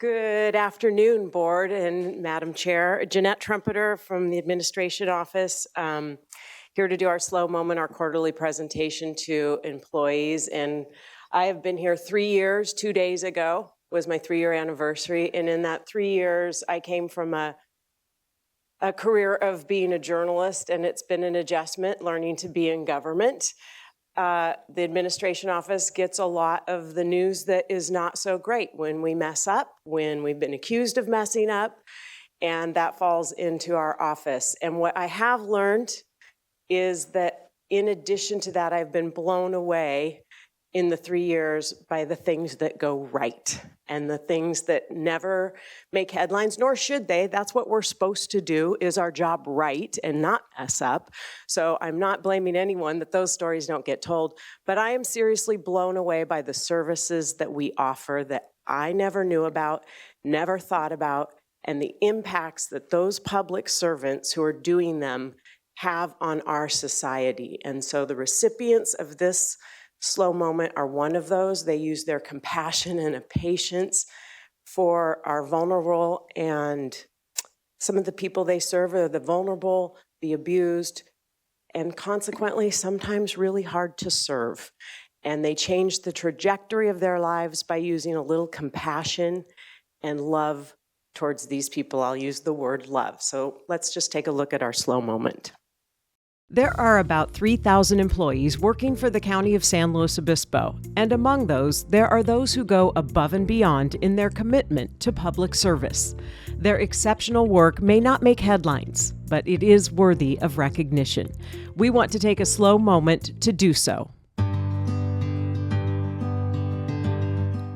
Good afternoon, Board and Madam Chair. Jeanette Trumpeter from the Administration Office, here to do our SLO Moment, our quarterly presentation to employees. And I have been here 3 years. 2 days ago was my 3-year anniversary. And in that 3 years, I came from a career of being a journalist, and it's been an adjustment learning to be in government. The administration office gets a lot of the news that is not so great when we mess up, when we've been accused of messing up, and that falls into our office. And what I have learned is that in addition to that, I've been blown away in the 3 years by the things that go right and the things that never make headlines, nor should they. That's what we're supposed to do, is our job right and not mess up. So I'm not blaming anyone that those stories don't get told, but I am seriously blown away by the services that we offer that I never knew about, never thought about, and the impacts that those public servants who are doing them have on our society. And so the recipients of this SLO Moment are one of those. They use their compassion and a patience for our vulnerable, and some of the people they serve are the vulnerable, the abused, and consequently sometimes really hard to serve. And they change the trajectory of their lives by using a little compassion and love towards these people. I'll use the word love. So let's just take a look at our SLO Moment. There are about 3,000 employees working for the County of San Luis Obispo, and among those, there are those who go above and beyond in their commitment to public service. Their exceptional work may not make headlines, but it is worthy of recognition. We want to take a SLO Moment to do so.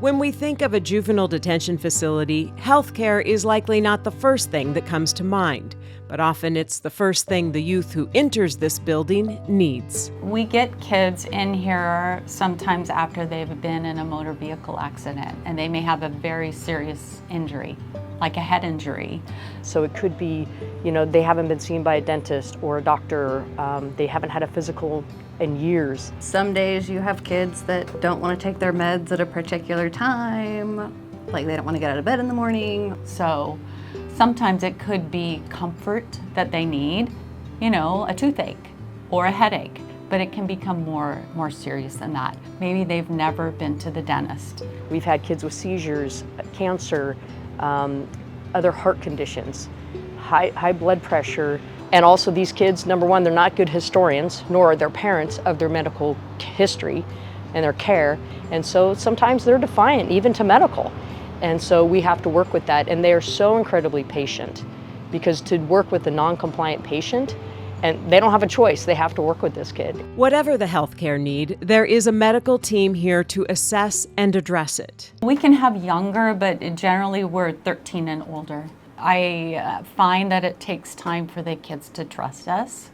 When we think of a juvenile detention facility, healthcare is likely not the first thing that comes to mind, but often it's the first thing the youth who enters this building needs. We get kids in here sometimes after they've been in a motor vehicle accident, and they may have a very serious injury, like a head injury. So it could be, they haven't been seen by a dentist or a doctor, they haven't had a physical in years. Some days you have kids that don't want to take their meds at a particular time, like they don't want to get out of bed in the morning. So sometimes it could be comfort that they need, a toothache or a headache, but it can become more serious than that. Maybe they've never been to the dentist. We've had kids with seizures, cancer, other heart conditions, high blood pressure. And also these kids, number one, they're not good historians, nor are their parents of their medical history and their care. And so sometimes they're defiant, even to medical. And so we have to work with that. And they are so incredibly patient, because to work with a non-compliant patient, and they don't have a choice, they have to work with this kid. Whatever the healthcare need, there is a medical team here to assess and address it. We can have younger, but generally we're 13 and older. I find that it takes time for the kids to trust us,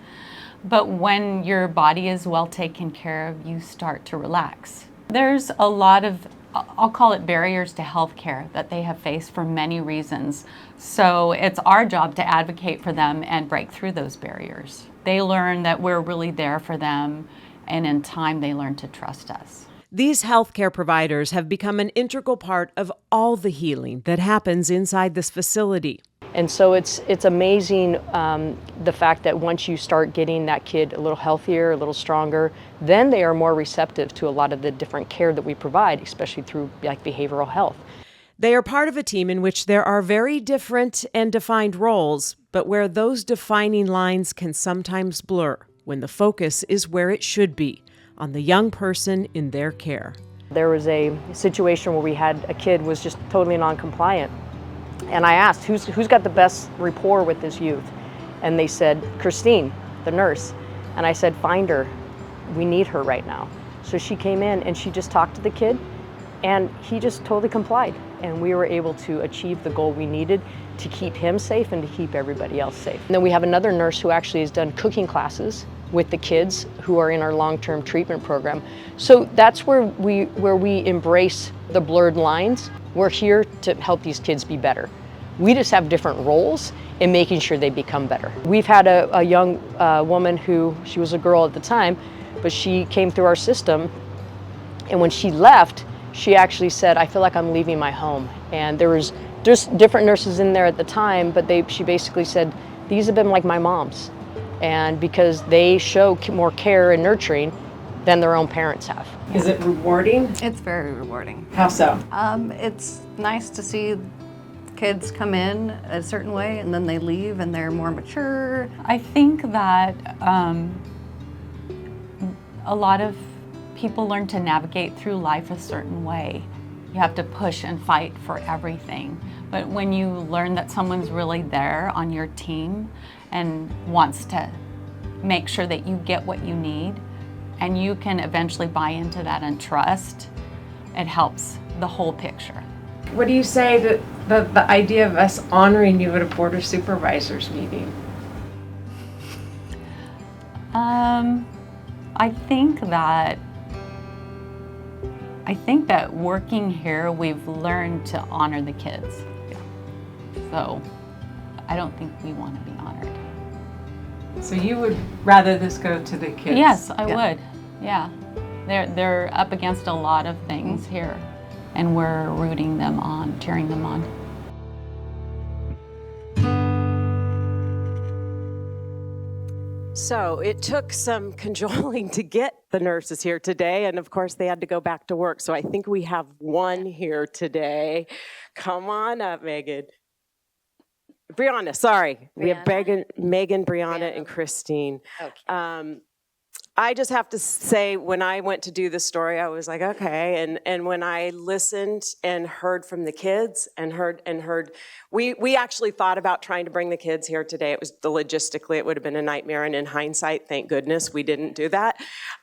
but when your body is well taken care of, you start to relax. There's a lot of, I'll call it barriers to healthcare that they have faced for many reasons. So it's our job to advocate for them and break through those barriers. They learn that we're really there for them, and in time they learn to trust us. These healthcare providers have become an integral part of all the healing that happens inside this facility. And so it's amazing the fact that once you start getting that kid a little healthier, a little stronger, then they are more receptive to a lot of the different care that we provide, especially through like behavioral health. They are part of a team in which there are very different and defined roles, but where those defining lines can sometimes blur when the focus is where it should be, on the young person in their care. There was a situation where we had a kid was just totally non-compliant. And I asked, who's got the best rapport with this youth? And they said, Christine, the nurse. And I said, find her. We need her right now. So she came in and she just talked to the kid, and he just totally complied. And we were able to achieve the goal we needed to keep him safe and to keep everybody else safe. And then we have another nurse who actually has done cooking classes with the kids who are in our long-term treatment program. So that's where we embrace the blurred lines. We're here to help these kids be better. We just have different roles in making sure they become better. We've had a young woman who, she was a girl at the time, but she came through our system, and when she left, she actually said, I feel like I'm leaving my home. And there was just different nurses in there at the time, but she basically said, these have been like my moms. And because they show more care and nurturing than their own parents have. Is it rewarding? It's very rewarding. How so? It's nice to see kids come in a certain way and then they leave and they're more mature. I think that a lot of people learn to navigate through life a certain way. You have to push and fight for everything. But when you learn that someone's really there on your team and wants to make sure that you get what you need, and you can eventually buy into that and trust, it helps the whole picture. What do you say to the idea of us honoring you at a Board of Supervisors meeting? I think that working here, we've learned to honor the kids. So I don't think we want to be honored. So you would rather this go to the kids? Yes, I would. Yeah. They're up against a lot of things here, and we're rooting them on, cheering them on. So it took some cajoling to get the nurses here today, and of course they had to go back to work. So I think we have one here today. Come on up, Megan. Brianna, sorry. We have Megan, Brianna, and Christine. Okay. I just have to say, when I went to do the story, I was like, okay. And when I listened and heard from the kids and heard, we actually thought about trying to bring the kids here today. It was logistically, it would have been a nightmare. And in hindsight, thank goodness we didn't do that.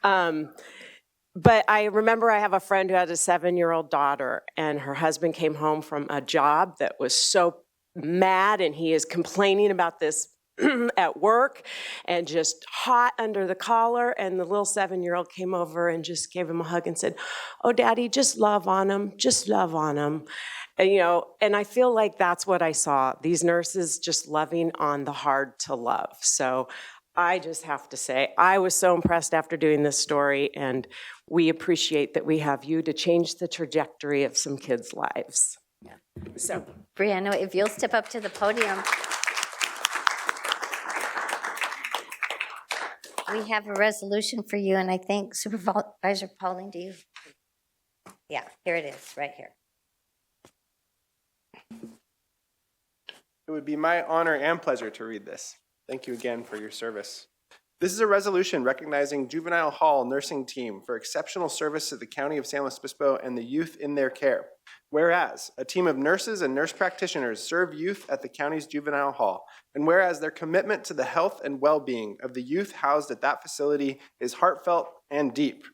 But I remember I have a friend who had a 7-year-old daughter, and her husband came home from a job that was so mad, and he is complaining about this at work and just hot under the collar, and the little 7-year-old came over and just gave him a hug and said, oh, Daddy, just love on him, just love on him. And, and I feel like that's what I saw, these nurses just loving on the hard to love. So I just have to say, I was so impressed after doing this story, and we appreciate that we have you to change the trajectory of some kids' lives. Yeah. So, Brianna, if you'll step up to the podium. We have a resolution for you, and I think Supervisor Pauling, do you? Yeah, here it is, right here. It would be my honor and pleasure to read this. Thank you again for your service. This is a resolution recognizing Juvenile Hall nursing team for exceptional service to the County of San Luis Obispo and the youth in their care. Whereas a team of nurses and nurse practitioners serve youth at the county's Juvenile Hall, and whereas their commitment to the health and well-being of the youth housed at that facility is heartfelt and deep,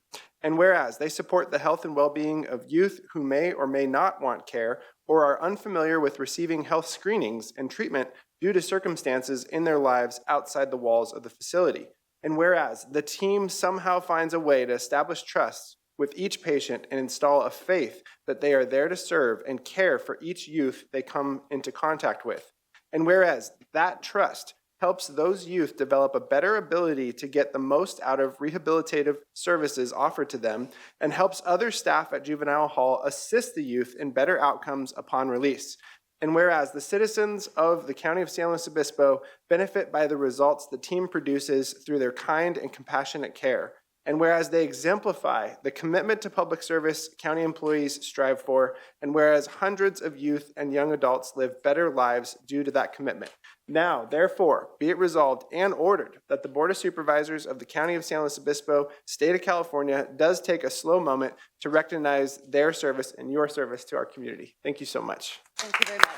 and whereas they support the health and well-being of youth who may or may not want care or are unfamiliar with receiving health screenings and treatment due to circumstances in their lives outside the walls of the facility, and whereas the team somehow finds a way to establish trust with each patient and install a faith that they are there to serve and care for each youth they come into contact with. And whereas that trust helps those youth develop a better ability to get the most out of rehabilitative services offered to them and helps other staff at Juvenile Hall assist the youth in better outcomes upon release. And whereas the citizens of the County of San Luis Obispo benefit by the results the team produces through their kind and compassionate care. And whereas they exemplify the commitment to public service county employees strive for, and whereas hundreds of youth and young adults live better lives due to that commitment. Now, therefore, be it resolved and ordered that the Board of Supervisors of the County of San Luis Obispo, State of California, does take a slow moment to recognize their service and your service to our community. Thank you so much. Thank you very much.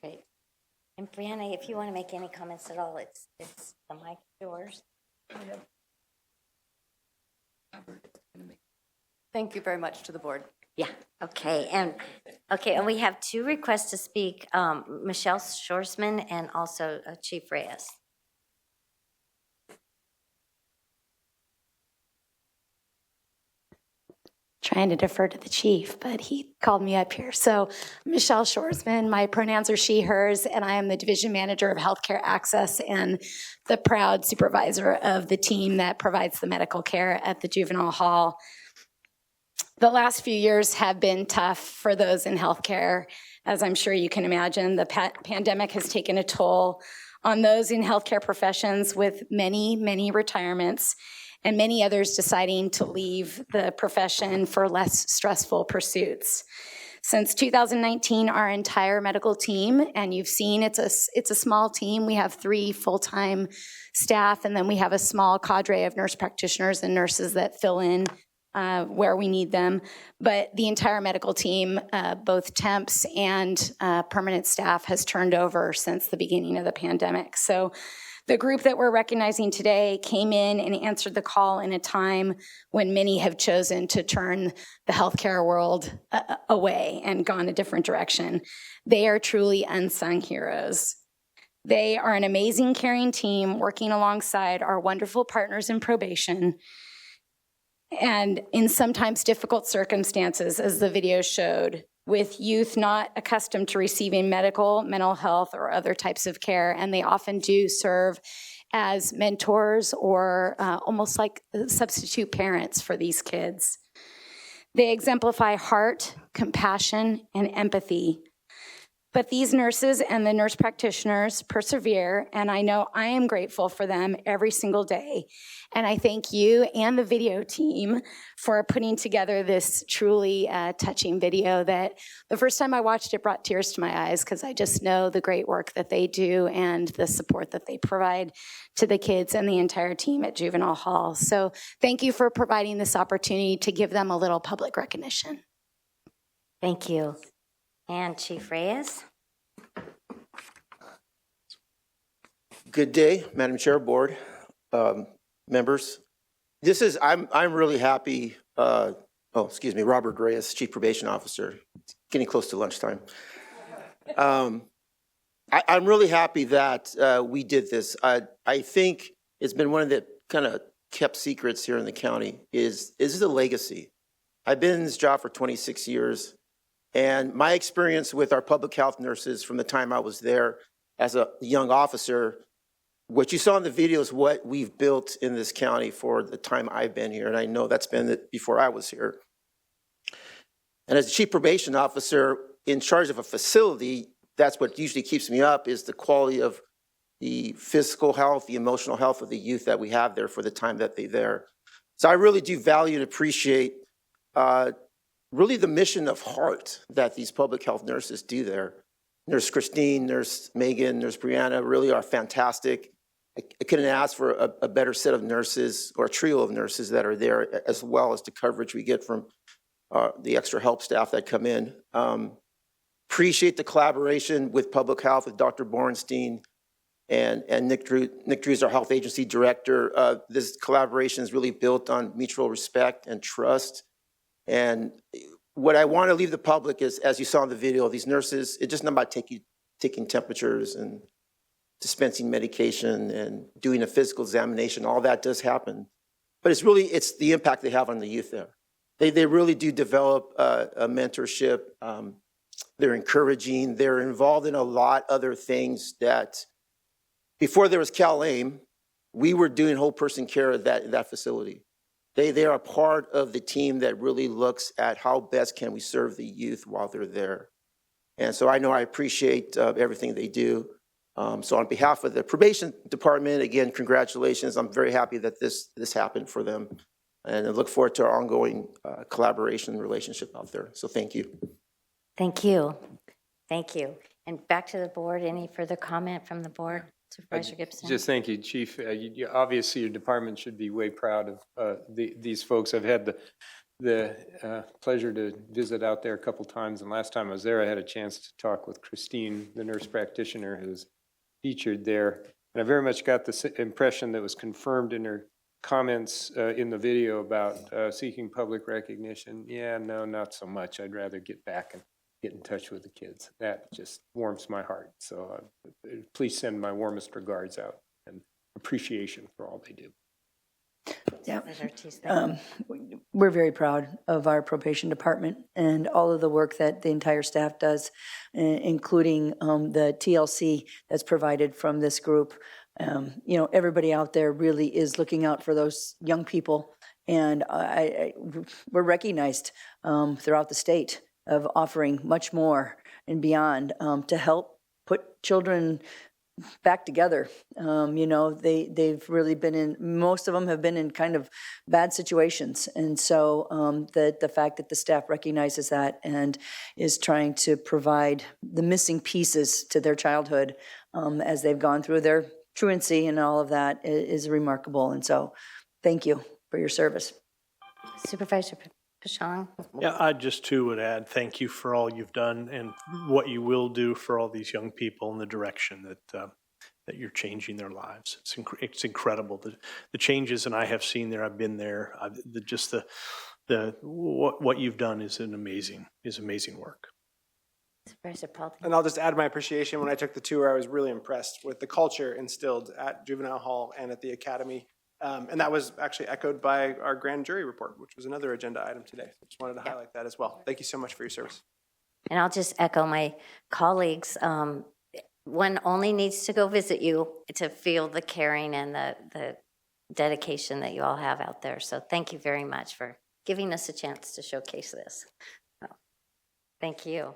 Great. And Brianna, if you want to make any comments at all, it's the mic is yours. Thank you very much to the board. Yeah, okay. And we have 2 requests to speak, Michelle Shorsman and also Chief Reyes. trying to defer to the chief, but he called me up here. So Michelle Shorsman, my pronouns are she, hers, and I am the division manager of healthcare access and the proud supervisor of the team that provides the medical care at the Juvenile Hall. The last few years have been tough for those in healthcare. As I'm sure you can imagine, the pandemic has taken a toll on those in healthcare professions, with many, many retirements and many others deciding to leave the profession for less stressful pursuits. Since 2019, our entire medical team, and you've seen it's a small team. We have 3 full-time staff, and then we have a small cadre of nurse practitioners and nurses that fill in where we need them. But the entire medical team, both temps and permanent staff, has turned over since the beginning of the pandemic. So the group that we're recognizing today came in and answered the call in a time when many have chosen to turn the healthcare world away and gone a different direction. They are truly unsung heroes. They are an amazing, caring team working alongside our wonderful partners in probation, and in sometimes difficult circumstances, as the video showed, with youth not accustomed to receiving medical, mental health, or other types of care, and they often do serve as mentors or almost like substitute parents for these kids. They exemplify heart, compassion, and empathy. But these nurses and the nurse practitioners persevere, and I know I am grateful for them every single day. And I thank you and the video team for putting together this truly touching video that the first time I watched it brought tears to my eyes, because I just know the great work that they do and the support that they provide to the kids and the entire team at Juvenile Hall. So thank you for providing this opportunity to give them a little public recognition. Thank you. And Chief Reyes? Good day, Madam Chair, Board, members. I'm really happy, Robert Reyes, Chief Probation Officer, getting close to lunchtime. I'm really happy that we did this. I think it's been one of the kind of kept secrets here in the county is the legacy. I've been in this job for 26 years. And my experience with our public health nurses from the time I was there as a young officer, what you saw in the video is what we've built in this county for the time I've been here. And I know that's been before I was here. And as a chief probation officer in charge of a facility, that's what usually keeps me up, is the quality of the physical health, the emotional health of the youth that we have there for the time that they're there. So I really do value and appreciate really the mission of heart that these public health nurses do there. Nurse Christine, Nurse Megan, Nurse Brianna really are fantastic. I couldn't ask for a better set of nurses or a trio of nurses that are there, as well as the coverage we get from the extra help staff that come in. Appreciate the collaboration with public health, with Dr. Bornstein and Nick Drews, our health agency director. This collaboration is really built on mutual respect and trust. And what I want to leave the public is, as you saw in the video, these nurses, it's just not about taking temperatures and dispensing medication and doing a physical examination. All that does happen. But it's the impact they have on the youth there. They really do develop a mentorship. They're encouraging. They're involved in a lot other things that, before there was Cal-AIM, we were doing whole person care at that facility. They are part of the team that really looks at how best can we serve the youth while they're there. And so I know I appreciate everything they do. So on behalf of the probation department, again, congratulations. I'm very happy that this happened for them. And I look forward to our ongoing collaboration and relationship out there. So thank you. Thank you. Thank you. And back to the board. Any further comment from the board? Supervisor Gibson. Just thank you, Chief. Obviously, your department should be way proud of these folks. I've had the pleasure to visit out there a couple times, and last time I was there, I had a chance to talk with Christine, the nurse practitioner who's featured there. And I very much got the impression that was confirmed in her comments in the video about seeking public recognition. Yeah, no, not so much. I'd rather get back and get in touch with the kids. That just warms my heart. So please send my warmest regards out and appreciation for all they do. Yeah. Supervisor Ortiz, We're very proud of our probation department and all of the work that the entire staff does, including the TLC that's provided from this group. You know, everybody out there really is looking out for those young people, and we're recognized throughout the state of offering much more and beyond to help put children back together. You know, they've really been in, most of them have been in kind of bad situations. And so the fact that the staff recognizes that and is trying to provide the missing pieces to their childhood as they've gone through their truancy and all of that is remarkable. And so thank you for your service. Supervisor Pashang. Yeah, I just too would add thank you for all you've done and what you will do for all these young people in the direction that you're changing their lives. It's incredible the changes, and I have seen there. I've been there. What you've done is amazing work. Supervisor Paul. And I'll just add my appreciation. When I took the tour, I was really impressed with the culture instilled at Juvenile Hall and at the Academy. And that was actually echoed by our grand jury report, which was another agenda item today. So just wanted to highlight that as well. Thank you so much for your service. And I'll just echo my colleagues. One only needs to go visit you to feel the caring and the dedication that you all have out there. So thank you very much for giving us a chance to showcase this. Thank you.